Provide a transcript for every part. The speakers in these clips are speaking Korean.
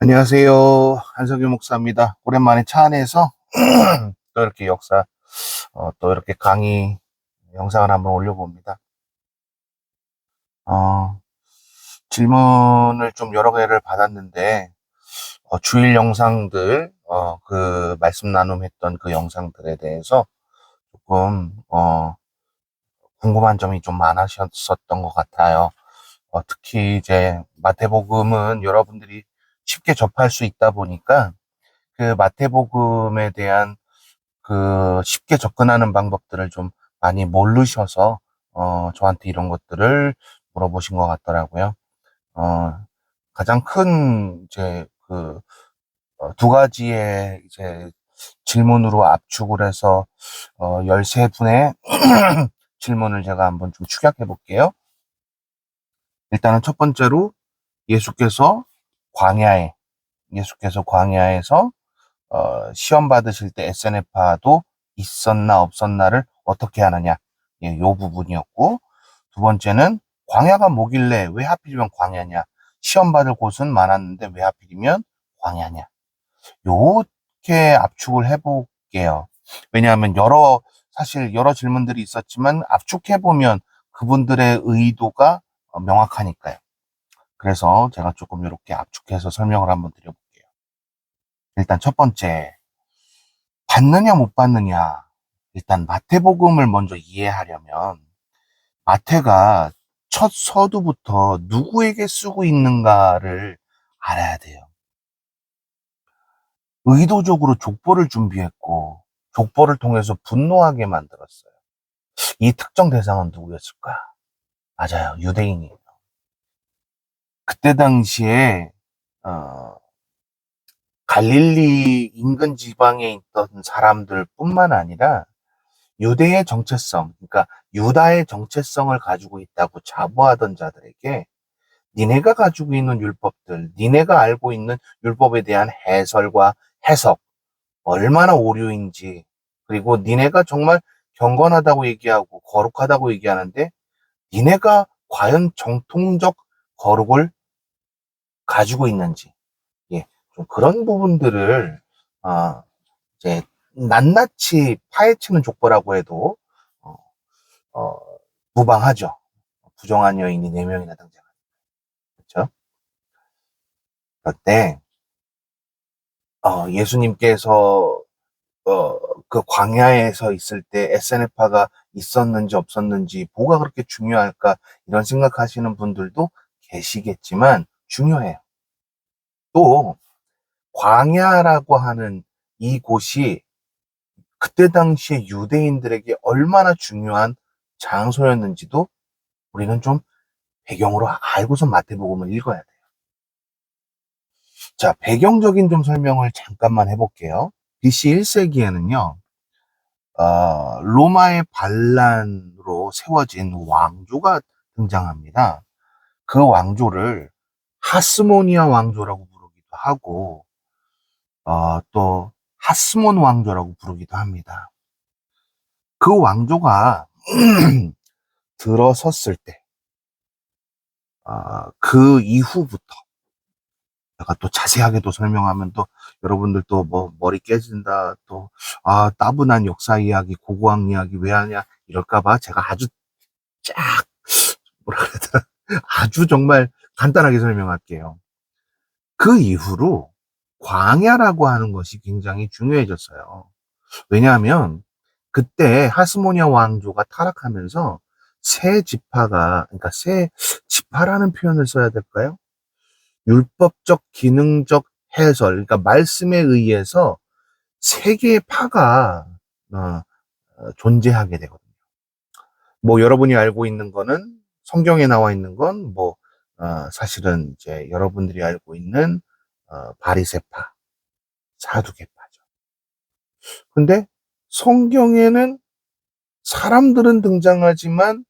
안녕하세요. 한석규 목사입니다. 오랜만에 차 안에서 또 이렇게 또 이렇게 강의 영상을 한번 올려봅니다. 어, 질문을 좀 여러 개를 받았는데, 주일 영상들, 그 말씀 나눔했던 그 영상들에 대해서 조금, 궁금한 점이 좀 많으셨었던 것 같아요. 특히 이제 마태복음은 여러분들이 쉽게 접할 수 있다 보니까 그 마태복음에 대한 쉽게 접근하는 방법들을 좀 많이 모르셔서, 저한테 이런 것들을 물어보신 것 같더라고요. 어, 가장 큰, 두 가지의 이제 질문으로 압축을 해서, 13분의 질문을 제가 한번 좀 축약해 볼게요. 일단은 첫 번째로 예수께서 광야에, 예수께서 광야에서 시험 받으실 때 SNF파도 있었나 없었나를 어떻게 하느냐. 예, 요 부분이었고, 두 번째는 광야가 뭐길래 왜 하필이면 광야냐. 시험 받을 곳은 많았는데 왜 하필이면 광야냐. 요렇게 압축을 해볼게요. 왜냐하면 사실 여러 질문들이 있었지만 압축해보면 그분들의 의도가 명확하니까요. 그래서 제가 조금 이렇게 압축해서 설명을 한번 드려볼게요. 일단 첫 번째, 받느냐 못 받느냐. 일단 마태복음을 먼저 이해하려면 마태가 첫 서두부터 누구에게 쓰고 있는가를 알아야 돼요. 의도적으로 족보를 준비했고 족보를 통해서 분노하게 만들었어요. 이 특정 대상은 누구였을까? 맞아요. 유대인이에요. 그때 당시에 어, 갈릴리 인근 지방에 있던 사람들 뿐만 아니라 유대의 정체성, 그러니까 유다의 정체성을 가지고 있다고 자부하던 자들에게 니네가 가지고 있는 율법들, 니네가 알고 있는 율법에 대한 해설과 해석, 얼마나 오류인지, 그리고 니네가 정말 경건하다고 얘기하고 거룩하다고 얘기하는데 니네가 과연 정통적 거룩을 가지고 있는지, 예, 좀 그런 부분들을 어, 이제 낱낱이 파헤치는 족보라고 해도 어, 어, 무방하죠. 부정한 여인이 4명이나 등장합니다. 그렇죠? 그때 예수님께서 그 광야에서 있을 때 SNF파가 있었는지 없었는지 뭐가 그렇게 중요할까 이런 생각하시는 분들도 계시겠지만 중요해요. 또 광야라고 하는 이곳이 그때 당시에 유대인들에게 얼마나 중요한 장소였는지도 우리는 좀 배경으로 알고서 마태복음을 읽어야 돼요. 자, 배경적인 좀 설명을 잠깐만 해볼게요. BC 1세기에는요, 로마의 반란으로 세워진 왕조가 등장합니다. 그 왕조를 하스모니아 왕조라고 부르기도 하고, 또 하스몬 왕조라고 부르기도 합니다. 그 왕조가 들어섰을 때, 그 이후부터 제가 또 자세하게 또 설명하면 또 여러분들 또 뭐 머리 깨진다 또 따분한 역사 이야기 고고학 이야기 왜 하냐 이럴까봐 제가 아주 쫙 뭐라 그래야 되나 아주 정말 간단하게 설명할게요. 그 이후로 광야라고 하는 것이 굉장히 중요해졌어요. 왜냐하면 그때 하스모니아 왕조가 타락하면서 새 지파가 그러니까 새 지파라는 표현을 써야 될까요? 율법적, 기능적 해설, 그러니까 말씀에 의해서 세 개의 파가 존재하게 되거든요. 뭐 여러분이 알고 있는 거는 성경에 나와 있는 건 뭐 사실은 이제 여러분들이 알고 있는 바리새파, 사두개파죠. 근데 성경에는 사람들은 등장하지만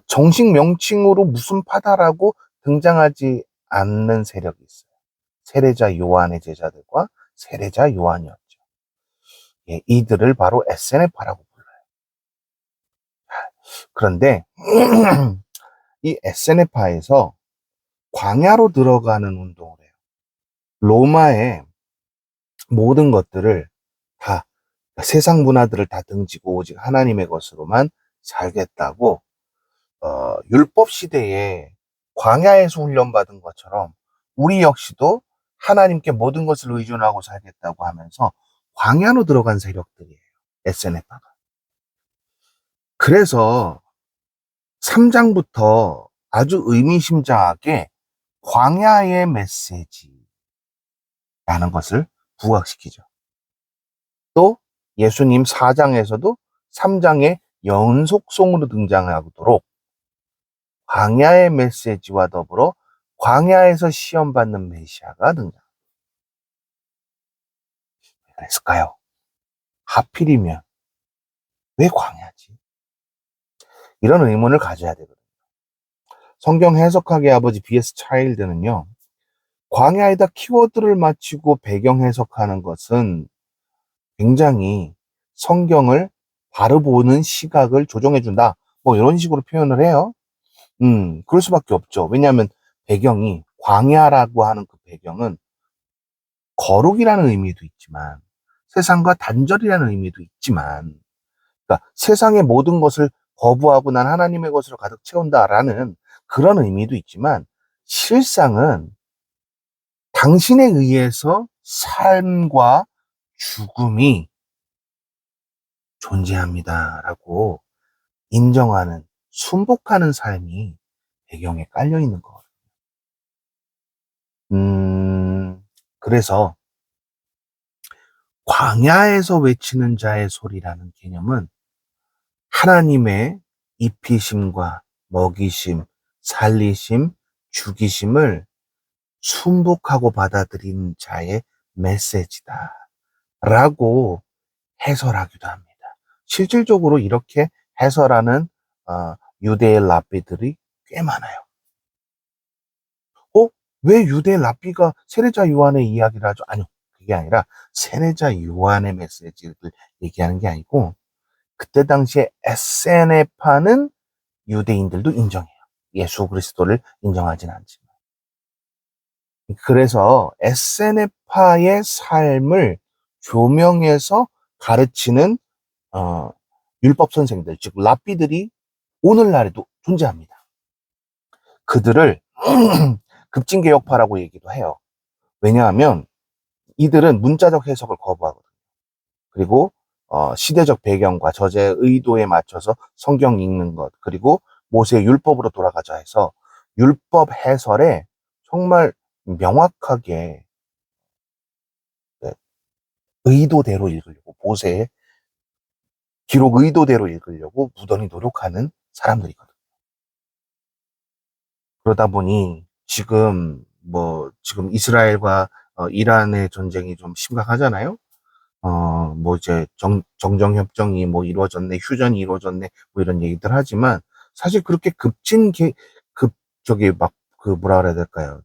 정식 명칭으로 무슨 파다라고 등장하지 않는 세력이 있어요. 세례자 요한의 제자들과 세례자 요한이었죠. 예, 이들을 바로 SNF파라고 불러요. 그런데 이 SNF파에서 광야로 들어가는 운동을 해요. 로마의 모든 것들을 다, 세상 문화들을 다 등지고 오직 하나님의 것으로만 살겠다고, 율법 시대에 광야에서 훈련받은 것처럼 우리 역시도 하나님께 모든 것을 의존하고 살겠다고 하면서 광야로 들어간 세력들이에요. SNF가. 그래서 3장부터 아주 의미심장하게 광야의 메시지라는 것을 부각시키죠. 또 예수님 4장에서도 3장의 연속송으로 등장하도록 광야의 메시지와 더불어 광야에서 시험받는 메시아가 등장. 왜 그랬을까요? 하필이면 왜 광야지? 이런 의문을 가져야 되거든요. 성경 해석학의 아버지 B.S. 차일드는요, 광야에다 키워드를 맞추고 배경 해석하는 것은 굉장히 성경을 바로 보는 시각을 조정해준다. 뭐 이런 식으로 표현을 해요. 그럴 수밖에 없죠. 왜냐하면 배경이 광야라고 하는 그 배경은 거룩이라는 의미도 있지만 세상과 단절이라는 의미도 있지만, 그러니까 세상의 모든 것을 거부하고 난 하나님의 것으로 가득 채운다라는 그런 의미도 있지만, 실상은 당신에 의해서 삶과 죽음이 존재합니다라고 인정하는, 순복하는 삶이 배경에 깔려 있는 거예요. 그래서 광야에서 외치는 자의 소리라는 개념은 하나님의 입히심과 먹이심, 살리심, 죽이심을 순복하고 받아들인 자의 메시지다 라고 해설하기도 합니다. 실질적으로 이렇게 해설하는 유대의 랍비들이 꽤 많아요. 왜 유대의 랍비가 세례자 요한의 이야기를 하죠? 아니요, 그게 아니라 세례자 요한의 메시지를 얘기하는 게 아니고, 그때 당시에 SNF파는 유대인들도 인정해요. 예수 그리스도를 인정하진 않지만. 그래서 SNF파의 삶을 조명해서 가르치는 율법 선생들, 즉 랍비들이 오늘날에도 존재합니다. 그들을 급진개혁파라고 얘기도 해요. 왜냐하면 이들은 문자적 해석을 거부하거든요. 그리고 시대적 배경과 저자의 의도에 맞춰서 성경 읽는 것, 그리고 모세의 율법으로 돌아가자 해서 율법 해설에 정말 명확하게, 네, 의도대로 읽으려고, 모세의 기록 의도대로 읽으려고 무던히 노력하는 사람들이거든요. 그러다 보니 지금 이스라엘과 이란의 전쟁이 좀 심각하잖아요. 뭐 이제 정정협정이 뭐 이루어졌네, 휴전이 이루어졌네, 뭐 이런 얘기들 하지만, 사실 그렇게 저기 막, 뭐라 그래야 될까요?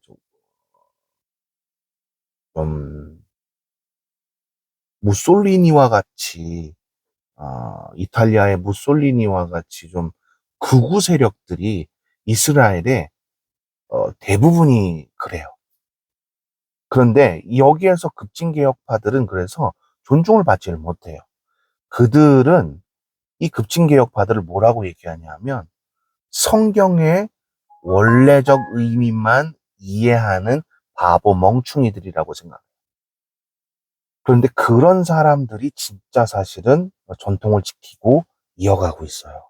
좀, 무솔리니와 같이, 이탈리아의 무솔리니와 같이 좀 극우 세력들이 이스라엘에, 대부분이 그래요. 그런데 여기에서 급진개혁파들은 그래서 존중을 받지를 못해요. 그들은 이 급진개혁파들을 뭐라고 얘기하냐 하면 성경의 원래적 의미만 이해하는 바보 멍충이들이라고 생각해요. 그런데 그런 사람들이 진짜 사실은 전통을 지키고 이어가고 있어요.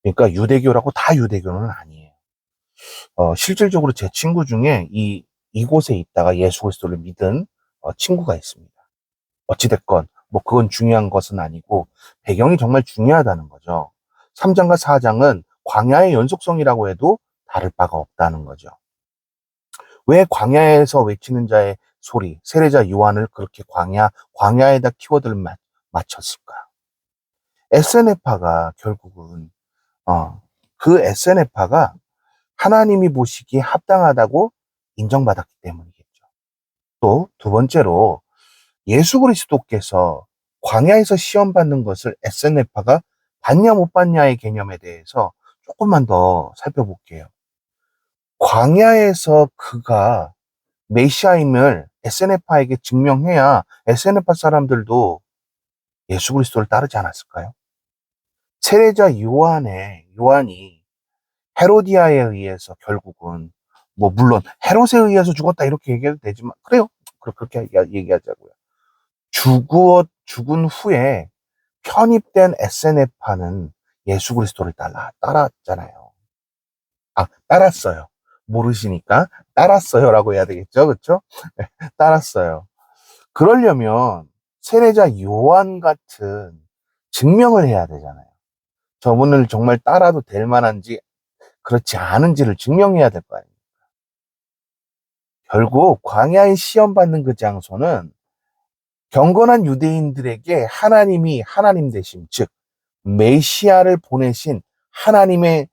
그러니까 유대교라고 다 유대교는 아니에요. 실질적으로 제 친구 중에 이곳에 있다가 예수 그리스도를 믿은 친구가 있습니다. 어찌됐건 뭐 그건 중요한 것은 아니고 배경이 정말 중요하다는 거죠. 3장과 4장은 광야의 연속성이라고 해도 다를 바가 없다는 거죠. 왜 광야에서 외치는 자의 소리, 세례자 요한을 그렇게 광야에다 키워드를 맞췄을까? SNF파가 결국은, 그 SNF파가 하나님이 보시기에 합당하다고 인정받았기 때문이겠죠. 또 두 번째로 예수 그리스도께서 광야에서 시험 받는 것을 SNF파가 받냐 못 받냐의 개념에 대해서 조금만 더 살펴볼게요. 광야에서 그가 메시아임을 에세네파에게 증명해야 에세네파 사람들도 예수 그리스도를 따르지 않았을까요? 세례자 요한이 헤로디아에 의해서 결국은 뭐 물론 헤롯에 의해서 죽었다 이렇게 얘기해도 되지만 그래요. 그렇게 얘기하자고요. 죽은 후에 편입된 에세네파는 예수 그리스도를 따랐잖아요. 따랐어요. 모르시니까 따랐어요라고 해야 되겠죠, 그렇죠? 따랐어요. 그러려면 세례자 요한 같은 증명을 해야 되잖아요. 저분을 정말 따라도 될 만한지 그렇지 않은지를 증명해야 될 거 아니에요. 결국 광야의 시험 받는 그 장소는 경건한 유대인들에게 하나님이 하나님 되심, 즉 메시아를 보내신 하나님의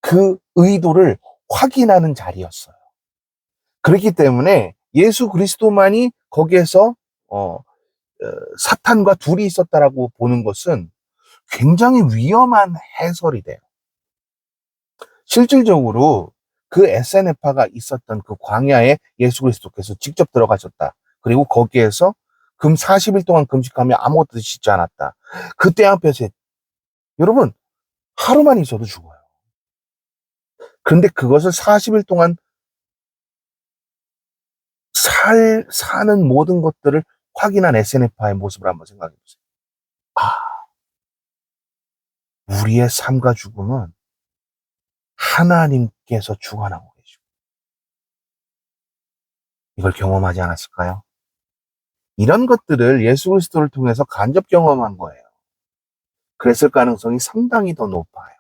그 의도를 확인하는 자리였어요. 그렇기 때문에 예수 그리스도만이 거기에서 사탄과 둘이 있었다라고 보는 것은 굉장히 위험한 해설이 돼요. 실질적으로 그 에세네파가 있었던 그 광야에 예수 그리스도께서 직접 들어가셨다. 그리고 거기에서 금 40일 동안 금식하며 아무것도 드시지 않았다. 그때 앞에서 여러분 하루만 있어도 죽어요. 그런데 그것을 40일 동안 사는 모든 것들을 확인한 에세네파의 모습을 한번 생각해 보세요. 우리의 삶과 죽음은 하나님께서 주관하고 계시고 이걸 경험하지 않았을까요? 이런 것들을 예수 그리스도를 통해서 간접 경험한 거예요. 그랬을 가능성이 상당히 더 높아요.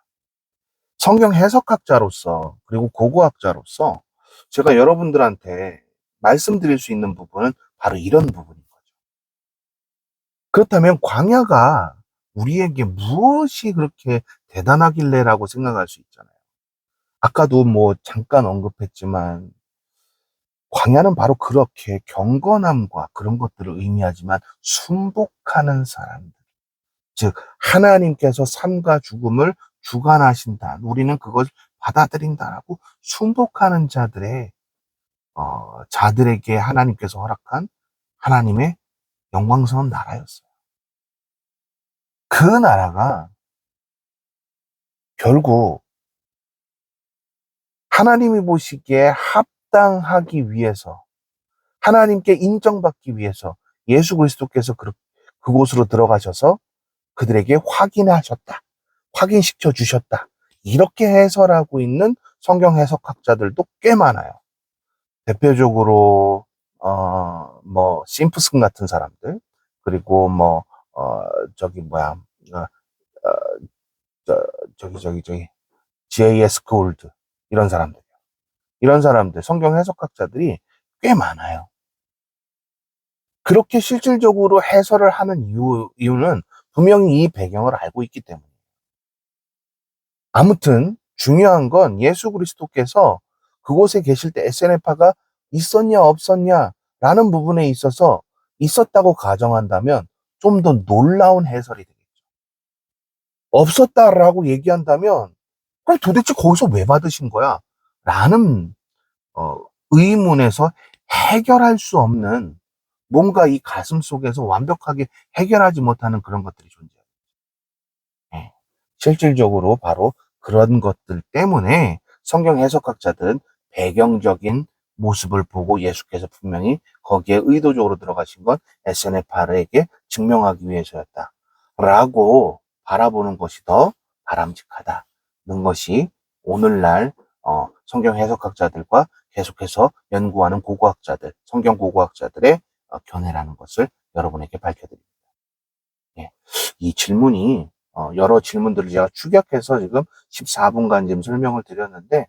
성경 해석학자로서 그리고 고고학자로서 제가 여러분들한테 말씀드릴 수 있는 부분은 바로 이런 부분인 거죠. 그렇다면 광야가 우리에게 무엇이 그렇게 대단하길래라고 생각할 수 있잖아요. 아까도 뭐 잠깐 언급했지만 광야는 바로 그렇게 경건함과 그런 것들을 의미하지만 순복하는 사람들, 즉 하나님께서 삶과 죽음을 주관하신다. 우리는 그걸 받아들인다라고 순복하는 자들에게 하나님께서 허락한 하나님의 영광스러운 나라였어요. 그 나라가 결국 하나님이 보시기에 합당하기 위해서 하나님께 인정받기 위해서 예수 그리스도께서 그곳으로 들어가셔서 그들에게 확인하셨다. 확인시켜 주셨다. 이렇게 해설하고 있는 성경 해석학자들도 꽤 많아요. 대표적으로 뭐 심프슨 같은 사람들 그리고 뭐 저기 뭐야 어, 저기 J.S. 골드 이런 사람들 성경 해석학자들이 꽤 많아요. 그렇게 실질적으로 해설을 하는 이유는 분명히 이 배경을 알고 있기 때문이에요. 아무튼 중요한 건 예수 그리스도께서 그곳에 계실 때 에세네파가 있었냐 없었냐 라는 부분에 있어서 있었다고 가정한다면 좀 더 놀라운 해설이 되겠죠. 없었다라고 얘기한다면 그럼 도대체 거기서 왜 받으신 거야? 라는 의문에서 해결할 수 없는 뭔가 이 가슴 속에서 완벽하게 해결하지 못하는 그런 것들이 존재해요. 예. 실질적으로 바로 그런 것들 때문에 성경 해석학자들은 배경적인 모습을 보고 예수께서 분명히 거기에 의도적으로 들어가신 건 에세네파르에게 증명하기 위해서였다. 라고 바라보는 것이 더 바람직하다는 것이 오늘날 성경 해석학자들과 계속해서 연구하는 고고학자들, 성경 고고학자들의 견해라는 것을 여러분에게 밝혀드립니다. 예. 이 질문이 여러 질문들을 제가 축약해서 지금 14분간 지금 설명을 드렸는데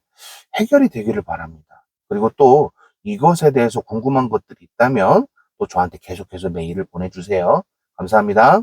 해결이 되기를 바랍니다. 그리고 또 이것에 대해서 궁금한 것들이 있다면 또 저한테 계속해서 메일을 보내주세요. 감사합니다.